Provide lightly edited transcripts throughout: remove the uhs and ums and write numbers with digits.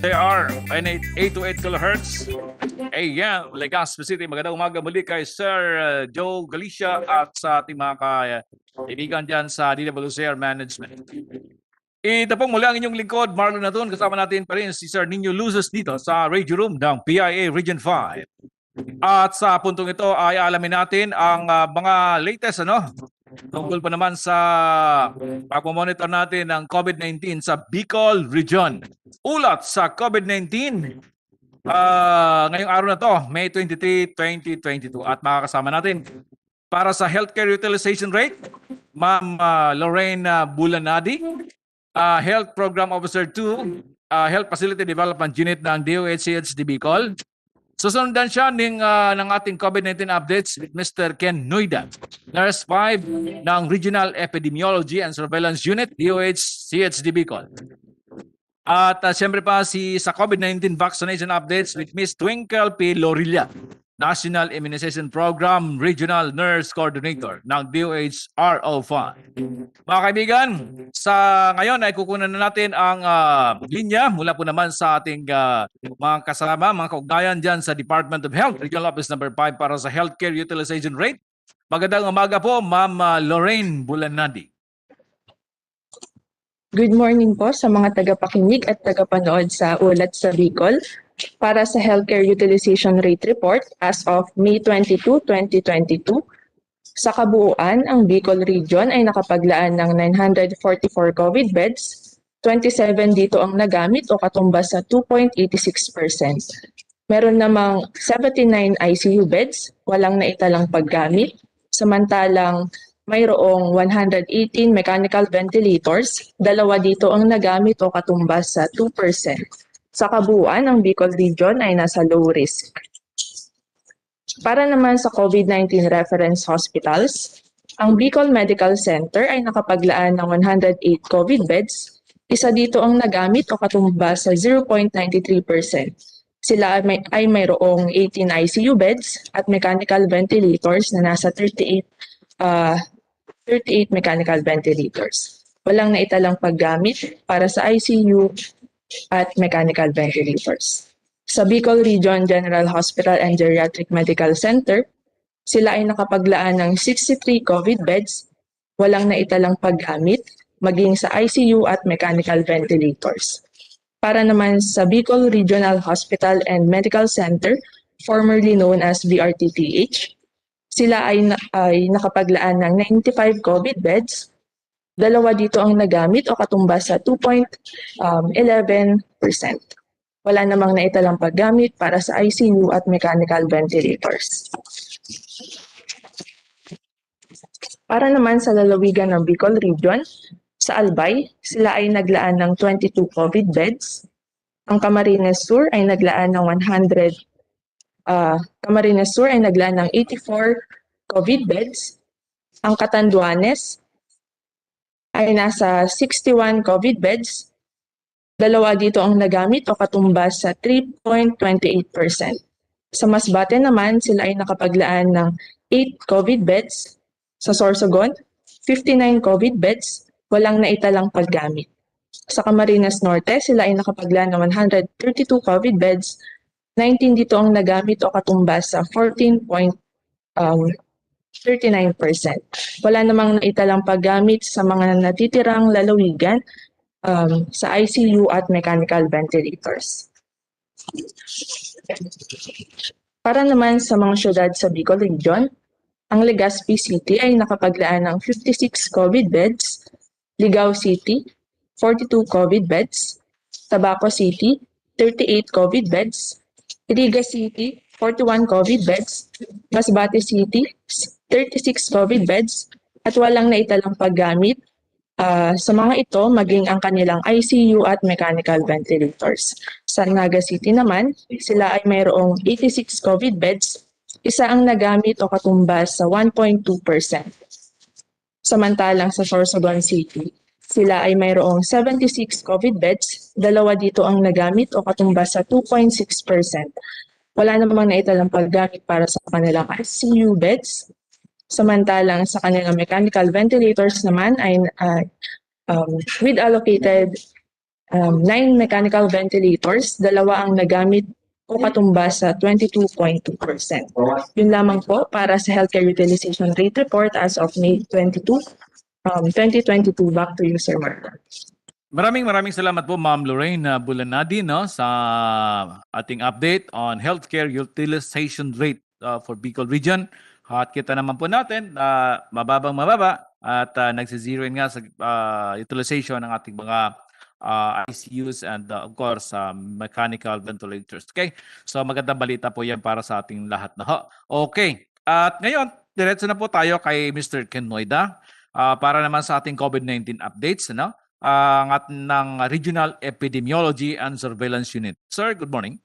AR, 828 kHz. Ayan, Legazpi City. Magandang umaga muli kay Sir Joe Galicia at sa ating mga kaibigan dyan sa DWCR Management. Ito pong muli ang inyong lingkod, Marlon Natun. Kasama natin pa rin si Sir Nino Luzes dito sa Radio Room ng PIA Region 5. At sa puntong ito ay alamin natin ang mga latest tungkol pa naman sa pag-monitor natin ng COVID-19 sa Bicol Region. Ulat sa COVID-19 ngayong araw na to, May 23, 2022. At makakasama natin para sa healthcare utilization rate, Ma'am Lorraine Bulanadi, Health Program Officer 2, Health Facility Development Unit ng DOH-CHD Bicol. Susundan siya ng ating COVID-19 updates with Mr. Ken Noida, Nurse 5 ng Regional Epidemiology and Surveillance Unit, DOH-CHD Bicol. At siyempre pa sa COVID-19 vaccination updates with Ms. Twinkle P. Lorilla, National Immunization Program Regional Nurse Coordinator ng DOH-RO5. Mga kaibigan, sa ngayon ay kukunan na natin ang linya mula po naman sa ating mga kasama, mga kaugnayan dyan sa Department of Health, Regional Office number 5 para sa Healthcare Utilization Rate. Magandang umaga po, Ma'am Lorraine Bulanadi. Good morning po sa mga tagapakinig at tagapanood sa Ulat sa Bicol para sa Healthcare Utilization Rate Report as of May 22, 2022. Sa kabuuan, ang Bicol Region ay nakapaglaan ng 944 COVID beds, 27 dito ang nagamit o katumbas sa 2.86%. Meron namang 79 ICU beds, walang naitalang paggamit, samantalang mayroong 118 mechanical ventilators, dalawa dito ang nagamit o katumbas sa 2%. Sa kabuuan, ang Bicol Region ay nasa low risk. Para naman sa COVID-19 reference hospitals, ang Bicol Medical Center ay nakapaglaan ng 108 COVID beds, isa dito ang nagamit o katumbas sa 0.93%. Sila ay mayroong 18 ICU beds at mechanical ventilators na nasa 38 mechanical ventilators. Walang naitalang paggamit para sa ICU at mechanical ventilators. Sa Bicol Region General Hospital and Geriatric Medical Center, sila ay nakapaglaan ng 63 COVID beds, walang naitalang paggamit, maging sa ICU at mechanical ventilators. Para naman sa Bicol Regional Hospital and Medical Center, formerly known as BRTTH, sila ay nakapaglaan ng 95 COVID beds. Dalawa dito ang nagamit o katumbas sa 2.11%. Wala namang naitalang paggamit para sa ICU at mechanical ventilators. Para naman sa lalawigan ng Bicol Region, sa Albay, sila ay naglaan ng 22 COVID beds. Ang Camarines Sur ay naglaan ng 100 Camarines Sur ay naglaan ng 84 COVID beds. Ang Catanduanes ay nasa 61 COVID beds. Dalawa dito ang nagamit o katumbas sa 3.28%. Sa Masbate naman, sila ay nakapaglaan ng 8 COVID beds. Sa Sorsogon, 59 COVID beds, walang naitalang paggamit. Sa Camarines Norte, sila ay nakapaglaan ng 132 COVID beds. 19 dito ang nagamit o katumbas sa 14.39%. Wala namang naitalang paggamit sa mga natitirang lalawigan sa ICU at mechanical ventilators. Para naman sa mga syudad sa Bicol Region, ang Legazpi City ay nakapaglaan ng 56 COVID beds, Ligao City, 42 COVID beds, Tabaco City, 38 COVID beds, Iriga City, 41 COVID beds, Masbate City, 36 COVID beds, at walang naitalang paggamit sa mga ito maging ang kanilang ICU at mechanical ventilators. Sa Naga City naman, sila ay mayroong 86 COVID beds, isa ang nagamit o katumbas sa 1.2%. Samantalang sa Sorsogon City, sila ay mayroong 76 COVID beds, dalawa dito ang nagamit o katumbas sa 2.6%. Wala namang naitalang paggamit para sa kanilang ICU beds. Samantalang sa kanilang mechanical ventilators naman ay with allocated 9 mechanical ventilators, 2 ang nagamit o katumbas sa 22.2%. Yun lamang po para sa healthcare utilization rate report as of May 22, 2022. Back to you, Sir Mark. Maraming salamat po, Ma'am Lorraine Bulanadi, no, sa ating update on healthcare utilization rate for Bicol Region. At kita naman po natin na mababa at nagsizero nga sa utilization ng ating mga ICUs and of course mechanical ventilators. Okay? So magandang balita po yan para sa ating lahat na ho. Okay. At ngayon, diretso na po tayo kay Mr. Ken Noida para naman sa ating COVID-19 updates, no? Ang ng Regional Epidemiology and Surveillance Unit. Sir, good morning.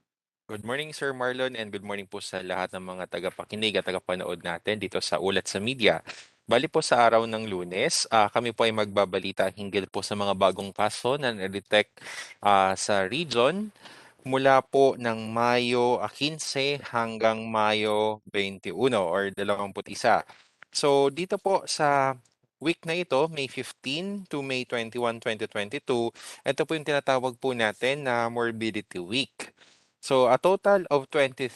Good morning, Sir Marlon, and good morning po sa lahat ng mga tagapakinig at tagapanood natin dito sa Ulat sa Media. Bali po sa araw ng Lunes, kami po ay magbabalita hinggil po sa mga bagong kaso na na-detect sa region mula po ng Mayo 15 hanggang Mayo 21 or 21. So dito po sa week na ito, May 15 to May 21, 2022, ito po yung tinatawag po natin na Morbidity Week. So a total of 23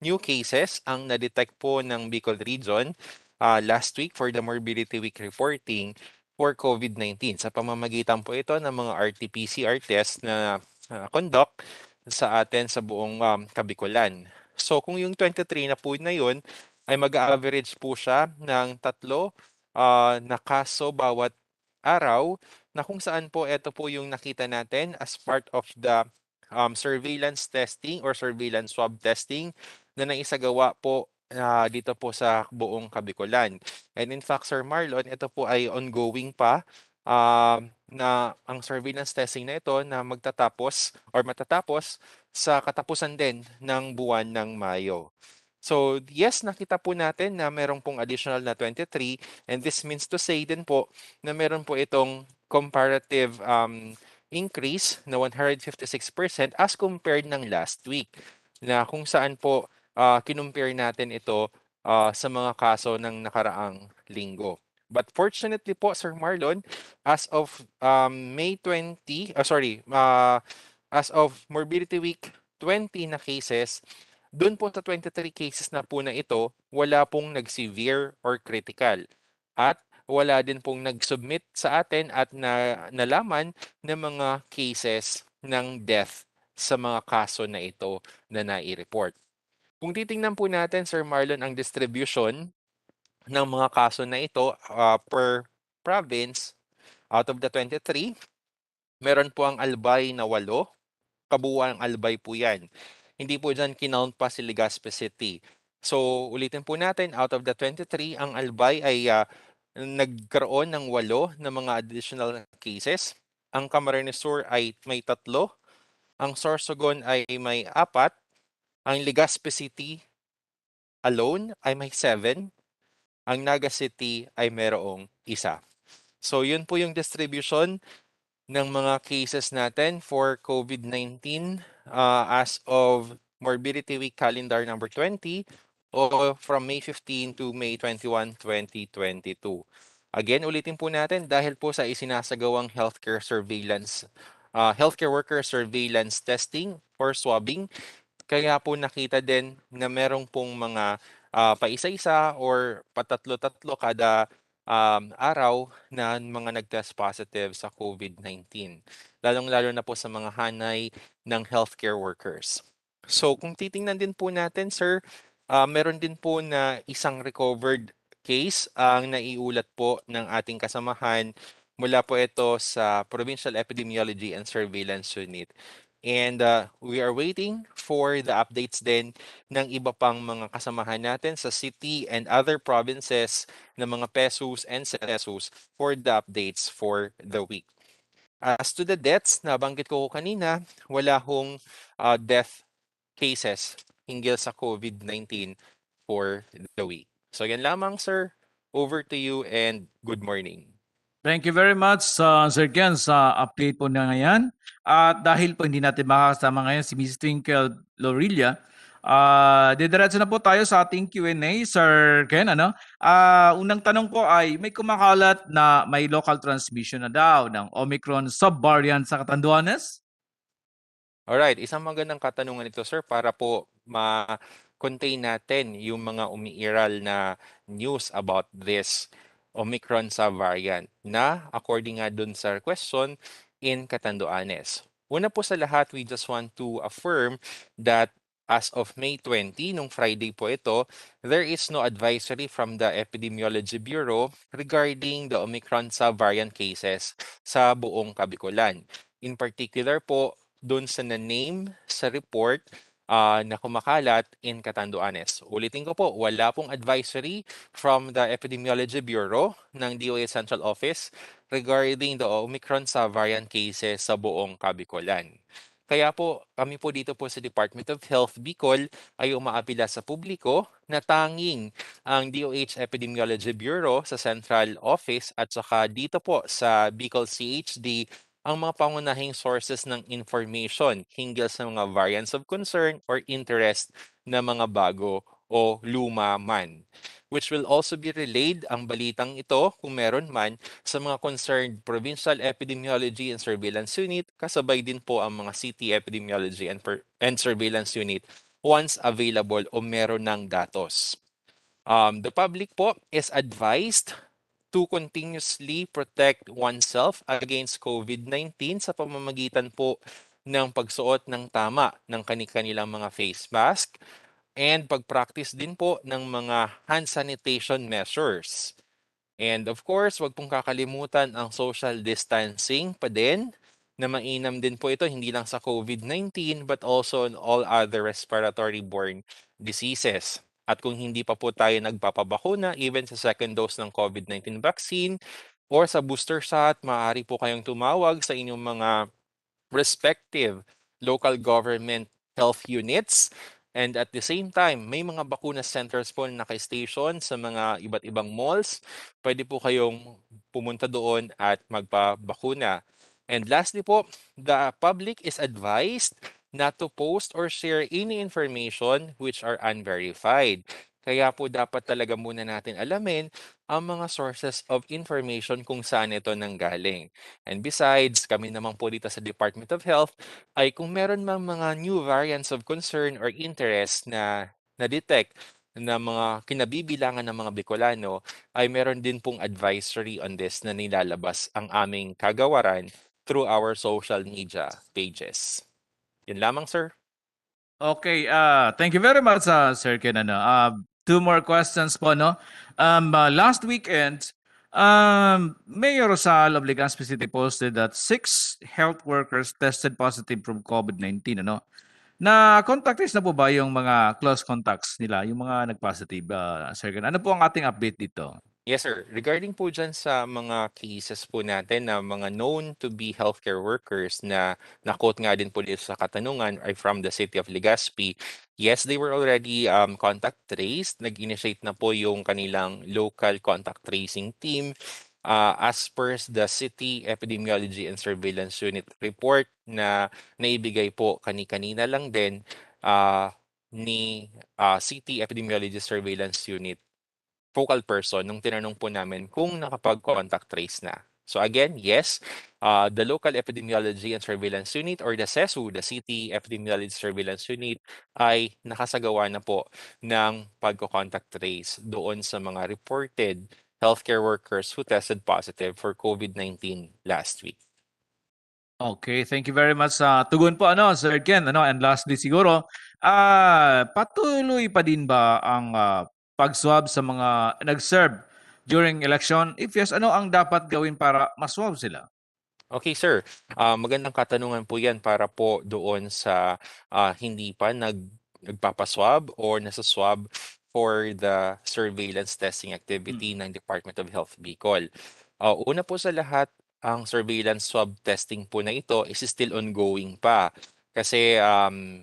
new cases ang na-detect po ng Bicol Region last week for the Morbidity Week reporting for COVID-19. Sa pamamagitan po ito ng mga RT-PCR test na conduct sa atin sa buong Kabikulan. So kung yung 23 na po na yun, ay mag-average po siya ng 3 na kaso bawat araw, na kung saan po ito po yung nakita natin as part of the surveillance testing or surveillance swab testing na naisagawa po dito po sa buong Kabikulan. And in fact, Sir Marlon, ito po ay ongoing pa na ang surveillance testing na ito na matatapos sa katapusan din ng buwan ng Mayo. So yes, nakita po natin na meron pong additional na 23, and this means to say din po na meron po itong comparative increase na 156% as compared ng last week, na kung saan po kinumpare natin ito sa mga kaso ng nakaraang linggo. But fortunately po, Sir Marlon, as of May 20, as of Morbidity Week 20 na cases, doon po sa 23 cases na po na ito, wala pong nag-severe or critical. At wala din pong nag-submit sa atin at nalaman ng mga cases ng death sa mga kaso na ito na nai-report. Kung titingnan po natin, Sir Marlon, ang distribution ng mga kaso na ito per province, out of the 23, meron po ang Albay na 8, kabuuan ng Albay po yan. Hindi po dyan kinount pa si Legazpi City. So ulitin po natin, out of the 23, ang Albay ay nagkaroon ng 8 na mga additional cases. Ang Camarines Sur ay may 3, ang Sorsogon ay may 4, ang Legazpi City alone ay may 7, ang Naga City ay mayroong 1. So yun po yung distribution ng mga cases natin for COVID-19 as of Morbidity Week calendar number 20 o from May 15 to May 21, 2022. Again, ulitin po natin dahil po sa isinasagawang healthcare worker surveillance testing or swabbing, kaya po nakita din na merong pong mga paisa-isa or patatlo-tatlo kada araw na mga nag-test positive sa COVID-19. Lalong-lalo na po sa mga hanay ng healthcare workers. So kung titingnan din po natin, sir, meron din po na isang recovered case ang naiulat po ng ating kasamahan mula po ito sa Provincial Epidemiology and Surveillance Unit. And we are waiting for the updates din ng iba pang mga kasamahan natin sa city and other provinces ng mga pesos and CESUS for the updates for the week. As to the deaths, nabanggit ko kanina, wala hong death cases hinggil sa COVID-19 for the week. So yan lamang, sir. Over to you and good morning. Thank you very much, Sir Ken, sa update po na ngayon. At dahil po hindi natin makakasama ngayon si Ms. Twinkle Lorilla, Didiretso na po tayo sa ating Q&A, Sir Ken. Unang tanong po ay may kumakalat na may local transmission na daw ng Omicron subvariant sa Catanduanes? Alright, isang magandang katanungan ito, sir, para po ma-contain natin yung mga umiiral na news about this Omicron subvariant na according nga dun sa question in Catanduanes. Una po sa lahat, we just want to affirm that as of May 20, nung Friday po ito, there is no advisory from the Epidemiology Bureau regarding the Omicron subvariant cases sa buong Kabikulan. In particular po, doon sa na-name sa report na kumakalat in Catanduanes. Ulitin ko po, wala pong advisory from the Epidemiology Bureau ng DOH Central Office regarding the Omicron subvariant cases sa buong Kabikulan. Kaya po, kami po dito po sa Department of Health Bicol ay umaapila sa publiko na tanging ang DOH Epidemiology Bureau sa Central Office at saka dito po sa Bicol CHD ang mga pangunahing sources ng information hinggil sa mga variants of concern or interest na mga bago o luma man, which will also be relayed ang balitang ito kung meron man sa mga concerned Provincial Epidemiology and Surveillance Unit, kasabay din po ang mga City Epidemiology and Surveillance Unit once available o meron ng datos. The public po is advised to continuously protect oneself against COVID-19 sa pamamagitan po ng pagsuot ng tama ng kanilang mga face mask and pag-practice din po ng mga hand sanitation measures. And of course, wag pong kakalimutan ang social distancing pa din na mainam din po ito hindi lang sa COVID-19 but also on all other respiratory-borne diseases. At kung hindi pa po tayo nagpapabakuna, even sa second dose ng COVID-19 vaccine or sa booster shot, maaari po kayong tumawag sa inyong mga respective local government health units. And at the same time, may mga bakuna centers po na naka-station sa mga iba't ibang malls. Pwede po kayong pumunta doon at magpabakuna. And lastly po, the public is advised not to post or share any information which are unverified. Kaya po dapat talaga muna natin alamin ang mga sources of information kung saan ito nanggaling. And besides, kami naman po dito sa Department of Health ay kung meron mang mga new variants of concern or interest na na-detect na mga kinabibilangan ng mga Bicolano, ay meron din pong advisory on this na nilalabas ang aming kagawaran through our social media pages. Yun lamang, sir. Okay, thank you very much, Sir Ken. Two more questions po, no? Last weekend, Mayor Rosal of Legazpi City posted that 6 health workers tested positive from COVID-19, ano? Na-contact trace na po ba yung mga close contacts nila, yung mga nag-positive, Sir Ken? Ano po ang ating update dito? Yes, sir. Regarding po dyan sa mga cases po natin na mga known to be healthcare workers na na-quote nga din po dito sa katanungan ay from the city of Legazpi, yes, they were already contact traced. Nag-initiate na po yung kanilang local contact tracing team. As per the City Epidemiology and Surveillance Unit report na naibigay po kani-kanina lang din ni City Epidemiology Surveillance Unit focal person nung tinanong po namin kung nakapag-contact trace na. So again, yes, the local epidemiology and surveillance unit or the CESU, the City Epidemiology Surveillance Unit, ay nakasagawa na po ng pag-contact trace doon sa mga reported healthcare workers who tested positive for COVID-19 last week. Okay, thank you very much sa tugon po, Sir Ken. And lastly siguro, patuloy pa din ba ang pag-swab sa mga nag-serve during election? If yes, ano ang dapat gawin para maswab sila? Okay, sir. Magandang katanungan po yan para po doon sa hindi pa nagpapaswab or nasa-swab for the surveillance testing activity ng Department of Health Bicol. Una po sa lahat, ang surveillance swab testing po na ito is still ongoing pa. Kasi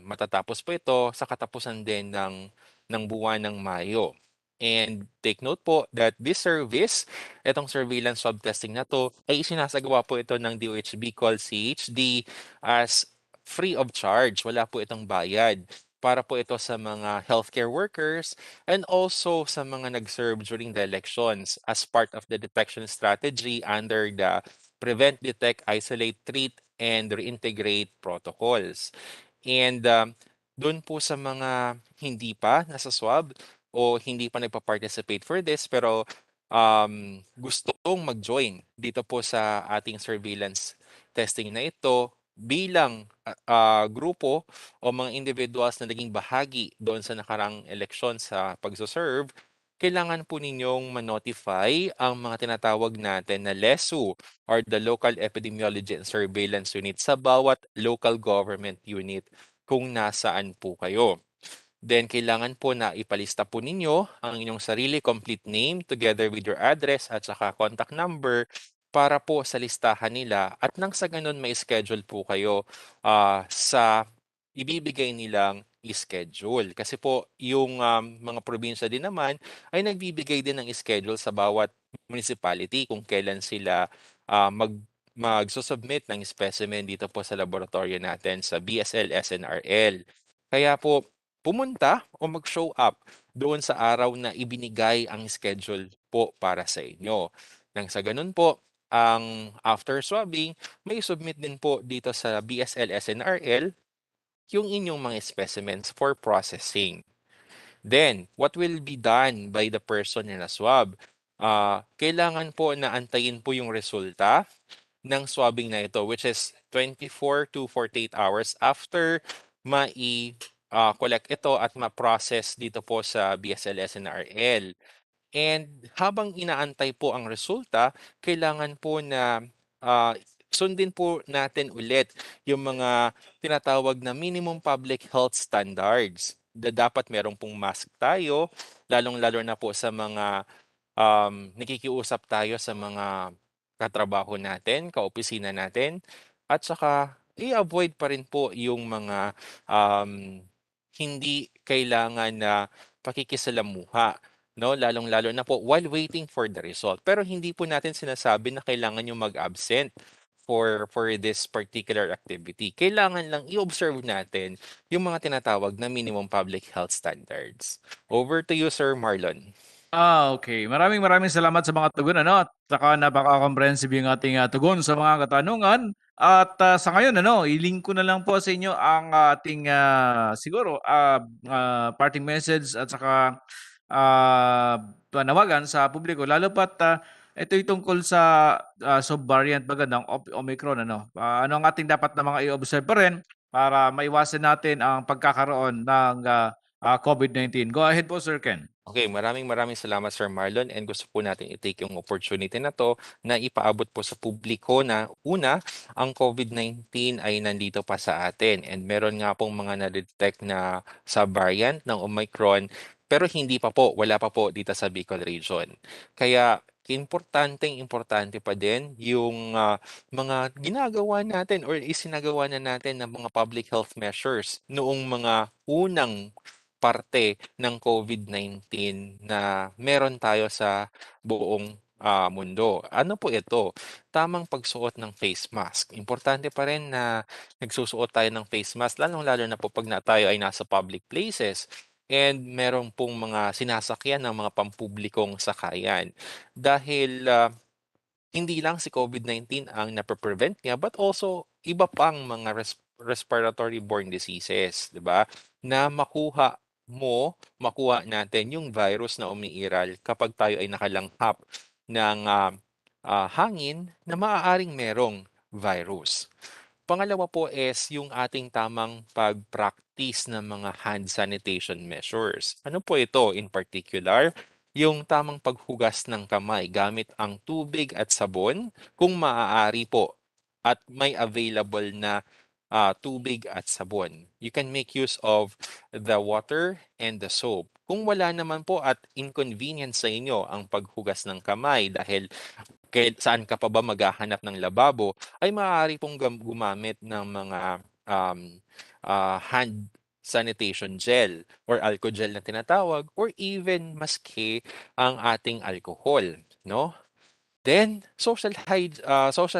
matatapos po ito sa katapusan din ng buwan ng Mayo. And take note po that this service, itong surveillance swab testing na to, ay isinasagawa po ito ng DOH Bicol CHD as free of charge. Wala po itong bayad. para po ito sa mga healthcare workers and also sa mga nag-serve during the elections as part of the detection strategy under the Prevent, Detect, Isolate, Treat, and Reintegrate protocols. And doon po sa mga hindi pa nasa-swab o hindi pa nagpa-participate for this pero gustong mag-join dito po sa ating surveillance testing na ito bilang grupo o mga individuals na naging bahagi doon sa nakarang eleksyon sa pagsoserve, kailangan po ninyong ma-notify ang mga tinatawag natin na LESU or the Local Epidemiology and Surveillance Unit sa bawat local government unit kung nasaan po kayo. Then, kailangan po na ipalista po ninyo ang inyong sarili, complete name, together with your address at saka contact number para po sa listahan nila at nang sa ganun may schedule po kayo sa ibibigay nilang schedule. Kasi po yung mga probinsya din naman ay nagbibigay din ng schedule sa bawat municipality kung kailan sila magsusubmit ng specimen dito po sa laboratorio natin sa BSL SNRL. Kaya po, pumunta o mag-show up doon sa araw na ibinigay ang schedule po para sa inyo. Nang sa ganun po, ang after swabbing, may submit din po dito sa BSL SNRL yung inyong mga specimens for processing. Then, what will be done by the person na swab? Kailangan po na antayin po yung resulta ng swabbing na ito, which is 24 to 48 hours after collect ito at ma-process dito po sa BSLS NRL. And habang inaantay po ang resulta, kailangan po na sundin po natin ulit yung mga tinatawag na minimum public health standards. Dapat merong pong mask tayo, lalong-lalo na po sa mga nakikiusap tayo sa mga katrabaho natin, kaopisina natin, at saka i-avoid pa rin po yung mga hindi kailangan na pakikisalamuha, no? Lalong-lalo na po while waiting for the result. Pero hindi po natin sinasabi na kailangan yung mag-absent for this particular activity. Kailangan lang i-observe natin yung mga tinatawag na minimum public health standards. Over to you, Sir Marlon. Okay. Maraming salamat sa mga tugon, ano? At saka napaka-comprehensive yung ating tugon sa mga katanungan. At sa ngayon, ano, i-link ko na lang po sa inyo ang ating siguro parting message at saka panawagan sa publiko. Lalo pat ito'y tungkol sa subvariant baga ng Omicron, ano? Ano ang ating dapat na mga i-observe pa rin para maiwasan natin ang pagkakaroon ng COVID-19. Go ahead po, Sir Ken. Okay, maraming salamat Sir Marlon and gusto po natin i-take yung opportunity na to na ipaabot po sa publiko na una, ang COVID-19 ay nandito pa sa atin and meron nga pong mga na-detect na subvariant ng Omicron pero hindi pa po, wala pa po dito sa Bicol region. Kaya importante pa din yung mga ginagawa natin or isinagawa na natin ng mga public health measures noong mga unang parte ng COVID-19 na meron tayo sa buong mundo. Ano po ito? Tamang pagsuot ng face mask. Importante pa rin na nagsusuot tayo ng face mask, lalong-lalo na po pag tayo ay nasa public places and meron pong mga sinasakyan ng mga pampublikong sakayan. Dahil hindi lang si COVID-19 ang nape-prevent niya but also iba pang mga respiratory borne diseases, 'di ba? Na makuha natin yung virus na umiiral kapag tayo ay nakalanghap ng hangin na maaaring merong virus. Pangalawa po is yung ating tamang pag-practice ng mga hand sanitation measures. Ano po ito in particular? Yung tamang paghugas ng kamay gamit ang tubig at sabon kung maaari po at may available na tubig at sabon. You can make use of the water and the soap. Kung wala naman po at inconvenience sa inyo ang paghugas ng kamay dahil saan ka pa ba maghahanap ng lababo, ay maaari pong gumamit ng mga hand sanitation gel or alcohol na tinatawag or even maski ang ating alcohol, no? Then, social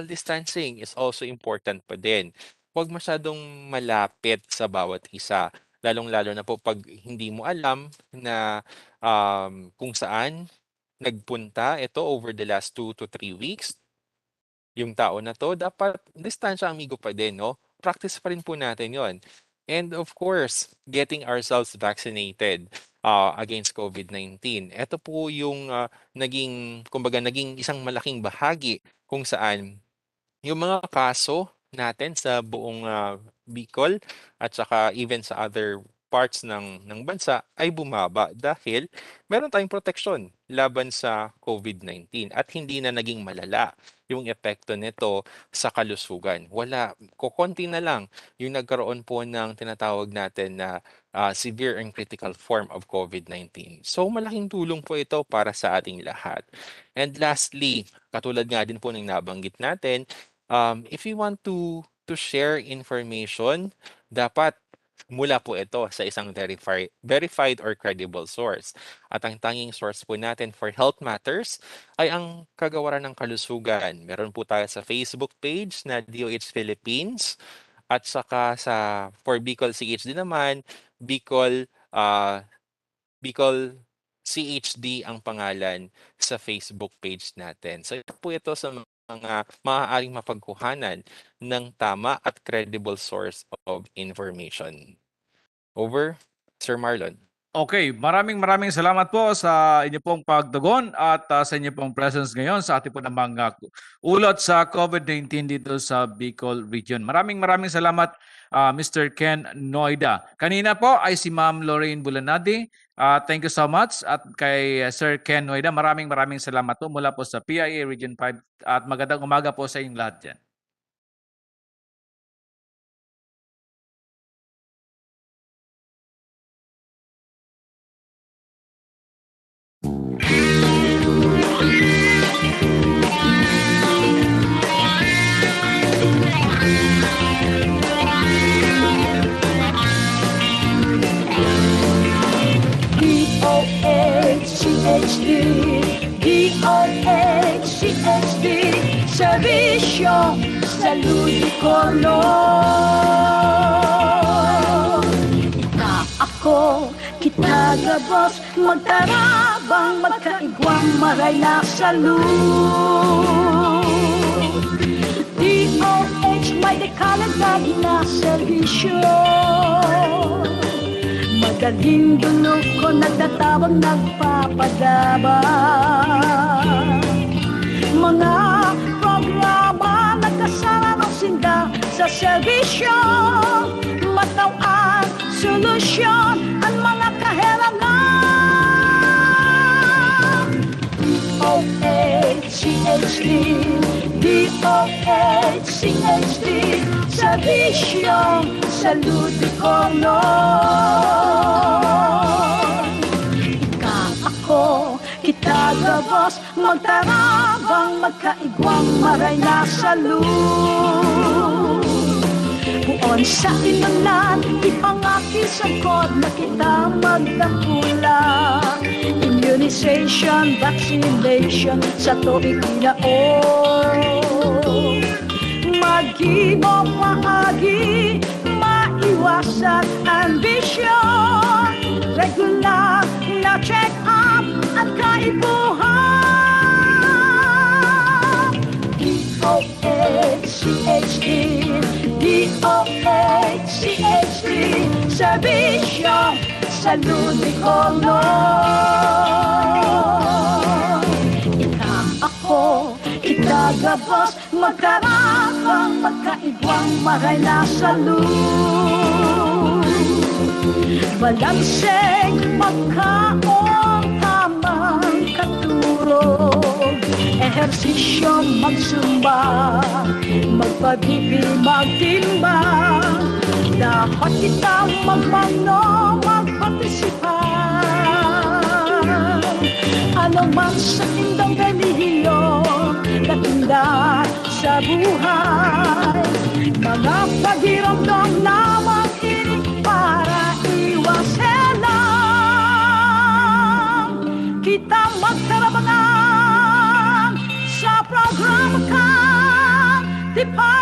distancing is also important pa din. Huwag masyadong malapit sa bawat isa. lalong-lalo na po 'pag hindi mo alam na, kung saan nagpunta ito over the last 2 to 3 weeks. Yung tao na 'to dapat distansya amigo pa din 'no? Practice pa rin po natin yon. And of course, getting ourselves vaccinated, against COVID-19. Ito po yung, naging isang malaking bahagi kung saan yung mga kaso natin sa buong, Bicol at saka even sa other parts ng bansa ay bumaba dahil meron tayong proteksyon laban sa COVID-19 at hindi na naging malala yung epekto nito sa kalusugan. Wala, kokonti na lang yung nagkaroon po ng tinatawag natin na severe and critical form of COVID-19. So malaking tulong po ito para sa ating lahat. And lastly, katulad nga din po ng nabanggit natin, if you want to share information, dapat mula po ito sa isang verified or credible source. At ang tanging source po natin for health matters ay ang Kagawaran ng Kalusugan. Meron po tayo sa Facebook page na DOH Philippines at saka for Bicol CHD naman, Bicol CHD ang pangalan sa Facebook page natin. So ito po ito sa mga maaaring mapagkuhanan ng tama at credible source of information. Over, Sir Marlon. Okay, maraming salamat po sa inyo pong pagtugon at sa inyo pong presence ngayon sa ating po ng mga ulot sa COVID-19 dito sa Bicol Region. Maraming salamat Mr. Ken Noida. Kanina po ay si Ma'am Lorraine Bulanadi. Thank you so much. At kay Sir Ken Noida, maraming salamat po mula po sa PIA Region 5 at magandang umaga po sa inyong lahat dyan. DOH-CHD, Serbisyo Salud Kono. Na ako, kita gabos, magtarabang, magkaigwang maray na salud. DOH may dekalagad na serbisyo. Madaling dulog ko nagtatawag nagpapadabang. Mga programa nagkasara ng sinda sa serbisyo. Matawag solusyon ang mga kahirangan. DOH-CHD, DOH-CHD, Serbisyong Salud Kono. Kita gabos, magtarabang, magkaigwang maray na salud. Buon sa inanan, ipangakisagod na kita magdakula. Immunization, vaccination sa tuwing ilaon. Mag-ibang maagi, maiwasan ambisyon. Regular na check-up at kaibuhan. DOH-CHD, DOH-CHD, Serbisyo Salud Kono. Ako, kita gabos, magkarabang, magkaigwang maray na salud. Balanseng pagkaon, tamang katurog, ehersisyo magsumba, magpabibi, magtimbang. Dapat kita magmano, magpartisipan. Ano man sa tindang relihiyon, natinda sa buhay. Mga pagiramdam lamang ini para iwaselang. Kita magtarabangan sa programa ka, di pa